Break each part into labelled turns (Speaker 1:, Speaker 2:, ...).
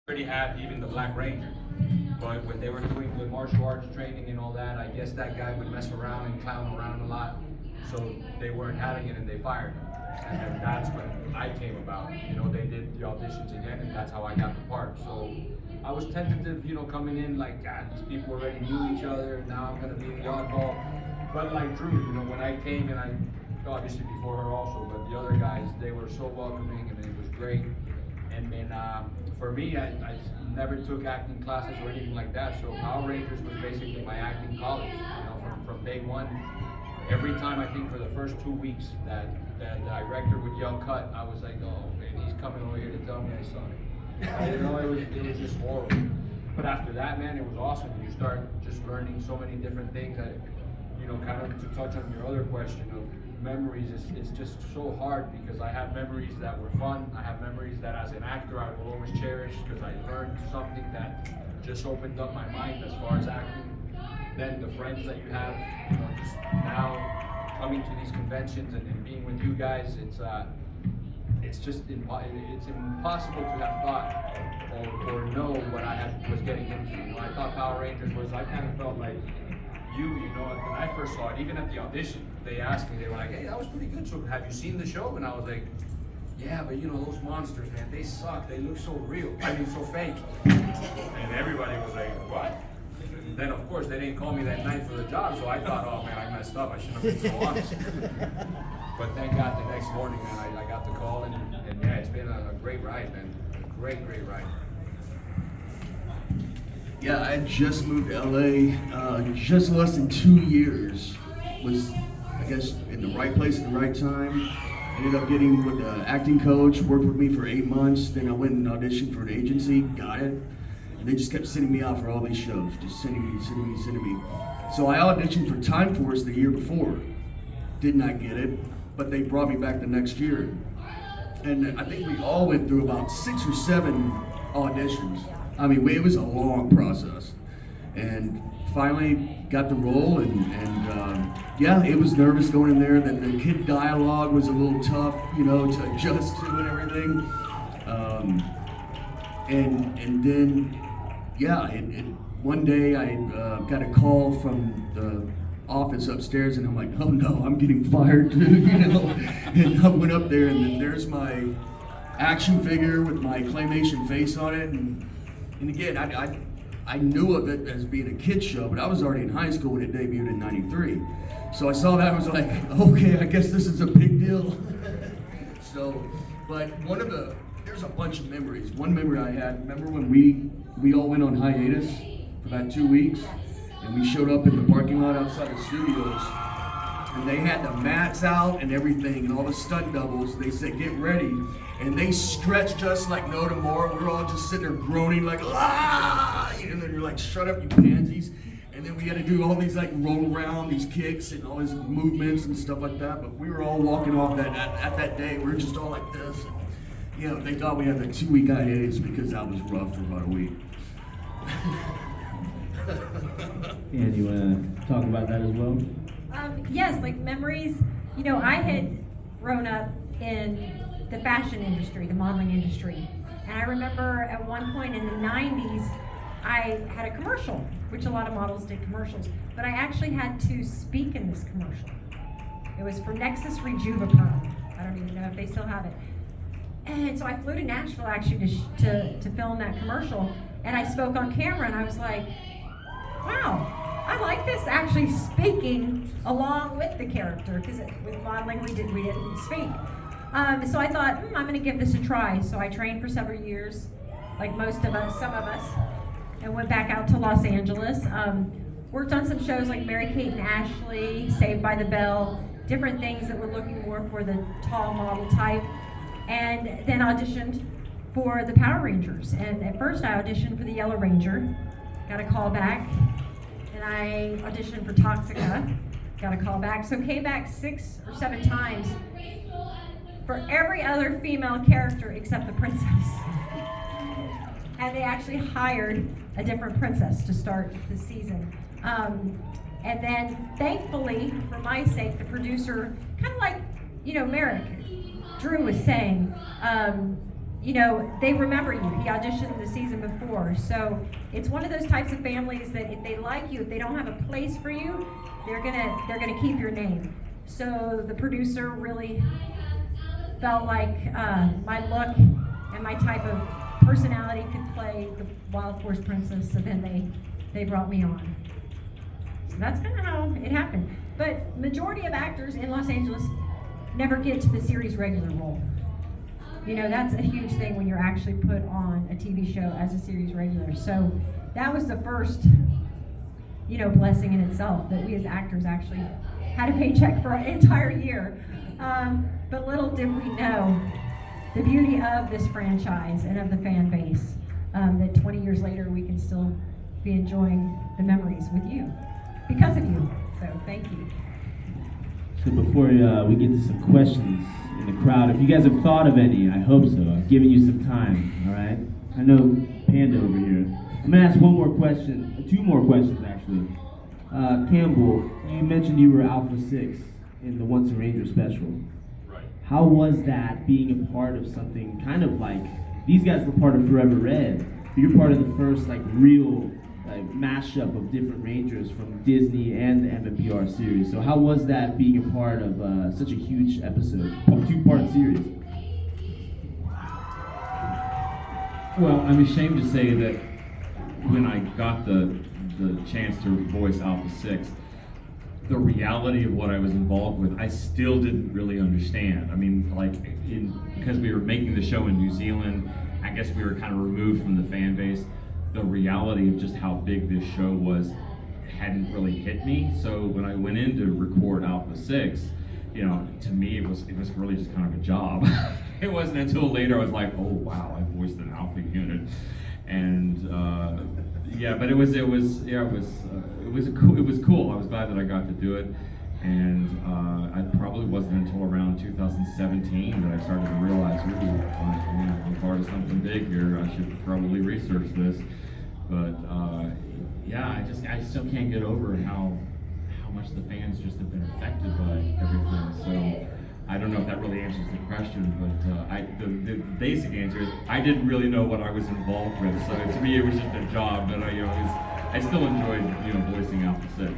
Speaker 1: already had even the Black Ranger. But when they were doing the martial arts training and all that, I guess that guy would mess around and clown around a lot. So they weren't having it and they fired him. And then that's when I came about. You know, they did the auditions again and that's how I got the part. So I was tentative, you know, coming in like, God, these people already knew each other. Now I'm gonna be the oddball. But like Drew, you know, when I came and I, obviously before her also, but the other guys, they were so welcoming and it was great. And then for me, I never took acting classes or anything like that. So Power Rangers was basically my acting college. You know, from day one. Every time, I think for the first 2 weeks that the director would yell cut, I was like, oh man, he's coming over here to tell me I suck. You know, it was just horrible. But after that, man, it was awesome. You start just learning so many different things that, you know, kind of to touch on your other question of memories, it's just so hard because I have memories that were fun. I have memories that as an actor I will always cherish because I learned something that just opened up my mind as far as acting. Then the friends that you have, you know, just now coming to these conventions and being with you guys, it's just it's impossible to have thought or know what I was getting into. You know, I thought Power Rangers was, I kind of felt like you know, when I first saw it, even at the audition, they asked me, they were like, hey, that was pretty good, so have you seen the show? And I was like, yeah, but you know, those monsters, man, they suck, they look so real, I mean, so fake. And everybody was like, what? And then, of course, they didn't call me that night for the job, so I thought, oh man, I messed up, I shouldn't have been so honest. But thank God the next morning, man, I got the call, and yeah, it's been a great ride, man, a great ride.
Speaker 2: Yeah, I just moved to LA, just less than 2 years. Was, I guess, in the right place at the right time. Ended up getting with an acting coach, worked with me for 8 months. Then I went and auditioned for an agency, got it. And they just kept sending me out for all these shows, just sending me. So I auditioned for Time Force the year before. Did not get it, but they brought me back the next year. And I think we all went through about 6 or 7 auditions. I mean, it was a long process, and finally got the role, and yeah, it was nervous going in there. The kid dialogue was a little tough, you know, to adjust to and everything. And then, yeah, one day I got a call from the office upstairs, and I'm like, oh no, I'm getting fired, too, you know. And I went up there, and then there's my action figure with my claymation face on it, and again, I knew of it as being a kid's show, but I was already in high school when it debuted in '93. So I saw that, I was like, okay, I guess this is a big deal. So, but there's a bunch of memories. One memory I had, remember when we all went on hiatus for about 2 weeks, and we showed up in the parking lot outside the studios, and they had the mats out and everything, and all the stunt doubles. They said, get ready. And they stretched us like no tomorrow. We're all just sitting there groaning like, ah! And then you're like, shut up, you pansies. And then we had to do all these like roll around, these kicks and all these movements and stuff like that. But we were all walking off at that day. We were just all like this. You know, thank God we had the 2-week hiatus because that was rough for about a week.
Speaker 3: And you want to talk about that as well?
Speaker 4: Yes, like memories. You know, I had grown up in the fashion industry, the modeling industry. And I remember at one point in the 90s, I had a commercial, which a lot of models did commercials, but I actually had to speak in this commercial. It was for Nexus Rejuvaperm. I don't even know if they still have it. And so I flew to Nashville actually to film that commercial, and I spoke on camera, and I was like, wow, I like this, actually speaking along with the character, because with modeling we didn't speak. So I thought, I'm going to give this a try. So I trained for several years, like most of us, some of us, and went back out to Los Angeles. Worked on some shows like Mary-Kate and Ashley, Saved by the Bell, different things that were looking more for the tall model type. And then auditioned for the Power Rangers. And at first I auditioned for the Yellow Ranger, got a call back. And I auditioned for Toxica, got a call back. So came back 6 or 7 times for every other female character except the princess. And they actually hired a different princess to start the season. And then thankfully, for my sake, the producer, kind of like, you know, Merrick, Drew was saying, you know, they remember you. He auditioned the season before. So it's one of those types of families that if they like you, if they don't have a place for you, they're gonna keep your name. So the producer really felt like my look and my type of personality could play the Wild Force Princess, so then they brought me on. So that's kind of how it happened. But majority of actors in Los Angeles never get to the series regular role. You know, that's a huge thing when you're actually put on a TV show as a series regular. So that was the first, you know, blessing in itself, that we as actors actually had a paycheck for an entire year. But little did we know the beauty of this franchise and of the fan base, that 20 years later we can still be enjoying the memories with you, because of you. So thank you.
Speaker 3: So before we get to some questions in the crowd, if you guys have thought of any, I hope so. I've given you some time, all right? I know Panda over here. I'm gonna ask one more question, two more questions actually. Campbell, you mentioned you were Alpha 6 in the Once a Ranger special.
Speaker 1: Right.
Speaker 3: How was that, being a part of something kind of like, these guys were part of Forever Red, but you're part of the first like real mashup of different Rangers from Disney and the MMPR series. So how was that, being a part of such a huge episode, two-part series?
Speaker 5: Well, I'm ashamed to say that when I got the chance to voice Alpha 6, the reality of what I was involved with, I still didn't really understand. I mean, like, because we were making the show in New Zealand, I guess we were kind of removed from the fan base. The reality of just how big this show was hadn't really hit me. So when I went in to record Alpha 6, you know, to me it was really just kind of a job. It wasn't until later I was like, oh wow, I voiced an Alpha unit, and yeah, but it was cool. I was glad that I got to do it, and it probably wasn't until around 2017 that I started to realize, I'm part of something big here. I should probably research this. But yeah, I still can't get over how much the fans just have been affected by everything. So I don't know if that really answers the question, but the basic answer is I didn't really know what I was involved with. So to me, it was just a job. But I still enjoyed voicing Alpha 6.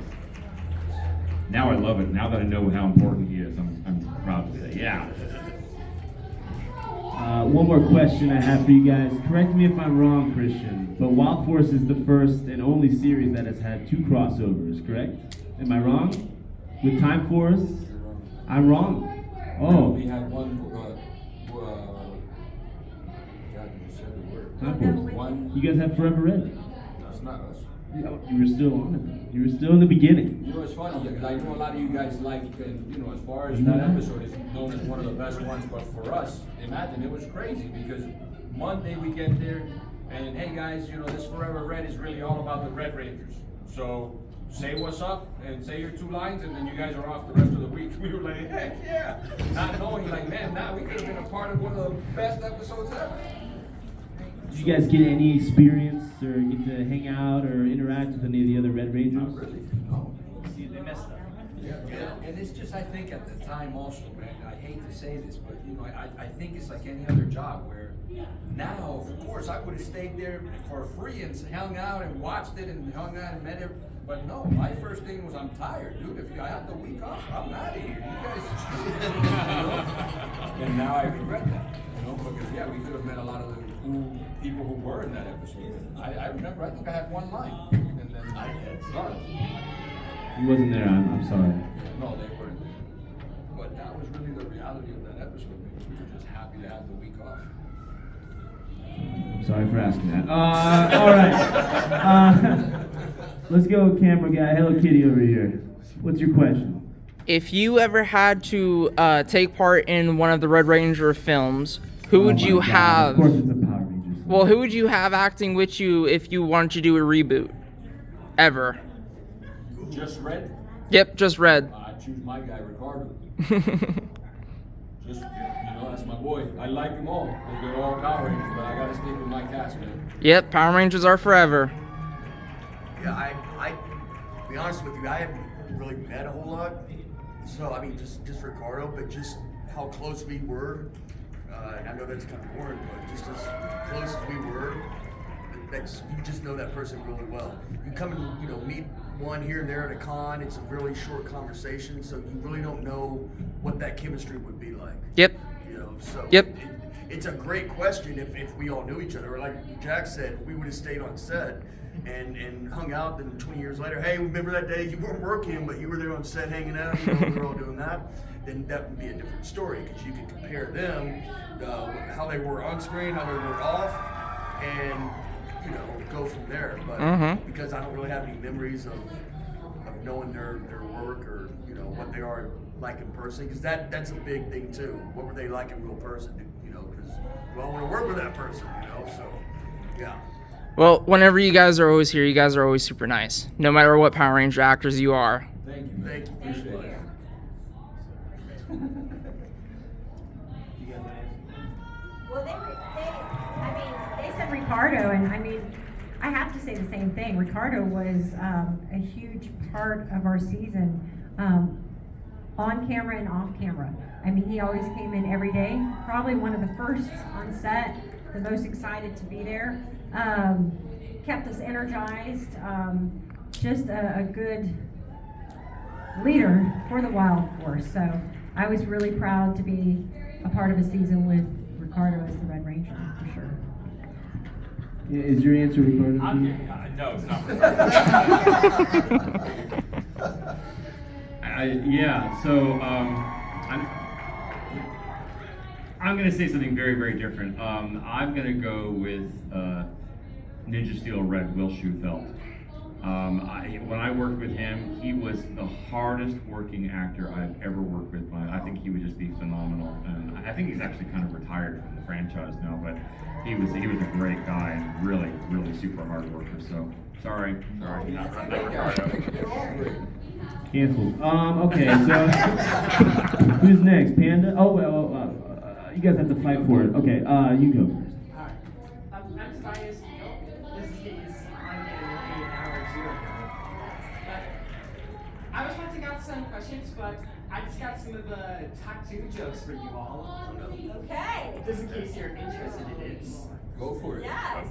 Speaker 5: Now I love it. Now that I know how important he is, I'm proud to say, yeah.
Speaker 3: One more question I have for you guys. Correct me if I'm wrong, Christian, but Wild Force is the first and only series that has had 2 crossovers, correct? Am I wrong? With Time Force? I'm wrong. Oh.
Speaker 6: We had one, God, you said the word.
Speaker 3: Time Force.
Speaker 6: One,
Speaker 3: You guys have Forever Red.
Speaker 6: that's not us.
Speaker 3: You were still on it though. You were still in the beginning.
Speaker 6: You know, it's funny, because I know a lot of you guys like, and as far as that episode is known as one of the best ones, but for us, imagine, it was crazy, because Monday we get there, and hey guys, this Forever Red is really all about the Red Rangers. So, say what's up, and say your 2 lines, and then you guys are off the rest of the week. We were like, heck yeah! Not knowing, like, man, now we could have been a part of one of the best episodes ever.
Speaker 3: Did you guys get any experience or get to hang out or interact with any of the other Red Rangers?
Speaker 6: Not really, no.
Speaker 7: See, they messed up.
Speaker 6: Yeah.
Speaker 7: And it's just, I think at the time also, man, I hate to say this, but I think it's like any other job where now, of course, I would have stayed there for free and hung out and watched it and hung out and met it. But no, my first thing was, I'm tired, dude. If I have the week off, I'm out of here. You guys, and now I regret that, because yeah, we could have met a lot of the cool people who were in that episode. I remember, I think I had 1 line, and then I had started.
Speaker 3: He wasn't there, I'm sorry.
Speaker 6: No, they weren't. But that was really the reality of that episode, because we were just happy to have the week off.
Speaker 3: Sorry for asking that. All right. Let's go, camera guy. Hello Kitty over here. What's your question?
Speaker 8: If you ever had to take part in one of the Red Ranger films, who would you have?
Speaker 3: Of course it's a Power Rangers.
Speaker 8: Well, who would you have acting with you if you wanted to do a reboot? Ever?
Speaker 6: Just Red?
Speaker 8: Yep, just Red.
Speaker 6: I choose my guy, Ricardo. Just, that's my boy. I like them all, because they're all Power Rangers, but I gotta stick with my cast, man.
Speaker 8: Yep, Power Rangers are forever.
Speaker 2: Yeah, I be honest with you, I haven't really met a whole lot. So I mean, just Ricardo, but just how close we were. and I know that's kind of boring, but just as close as we were, you just know that person really well. You come and meet one here and there at a con. It's a really short conversation, so you really don't know what that chemistry would be like.
Speaker 8: Yep.
Speaker 2: So
Speaker 8: Yep.
Speaker 2: it's a great question if we all knew each other. Or like Jack said, we would have stayed on set and hung out. Then 20 years later, hey, remember that day you weren't working, but you were there on set hanging out. We were all doing that. Then that would be a different story because you could compare them, how they were on screen, how they were off, and go from there. But because I don't really have any memories of knowing their work or what they are like in person, because that's a big thing too. What were they like in real person? Because I want to work with that person. So yeah.
Speaker 8: Well, whenever you guys are always here, you guys are always super nice, no matter what Power Ranger actors you are.
Speaker 6: Thank you.
Speaker 2: Thank you.
Speaker 4: Thank
Speaker 2: Appreciate
Speaker 4: you.
Speaker 2: it.
Speaker 4: Well, they said Ricardo, and I have to say the same thing. Ricardo was a huge part of our season, on camera and off camera. He always came in every day, probably one of the first on set, the most excited to be there, kept us energized, just a good leader for the Wild Force. So I was really proud to be a part of a season with Ricardo as the Red Ranger, for sure.
Speaker 3: Yeah, is your answer Ricardo?
Speaker 5: No, it's not I'm going to say something very, very different. I'm going to go with Ninja Steel Red, Will Shufelt. When I worked with him, he was the hardest working actor I've ever worked with. I think he would just be phenomenal. And I think he's actually kind of retired from the franchise now, but he was a great guy and really, really super hard worker. So sorry, not Ricardo.
Speaker 3: Canceled. Okay, so who's next? Panda? Oh, well, you guys have to fight for it. Okay, you go first.
Speaker 9: Alright. I'm Tobias. This is I'm getting an hour zero. But I was wanting out some questions, but I just got some of the tattoo jokes for you all.
Speaker 4: Okay.
Speaker 9: Just in case you're interested in it.
Speaker 6: Go for it.
Speaker 4: Yes.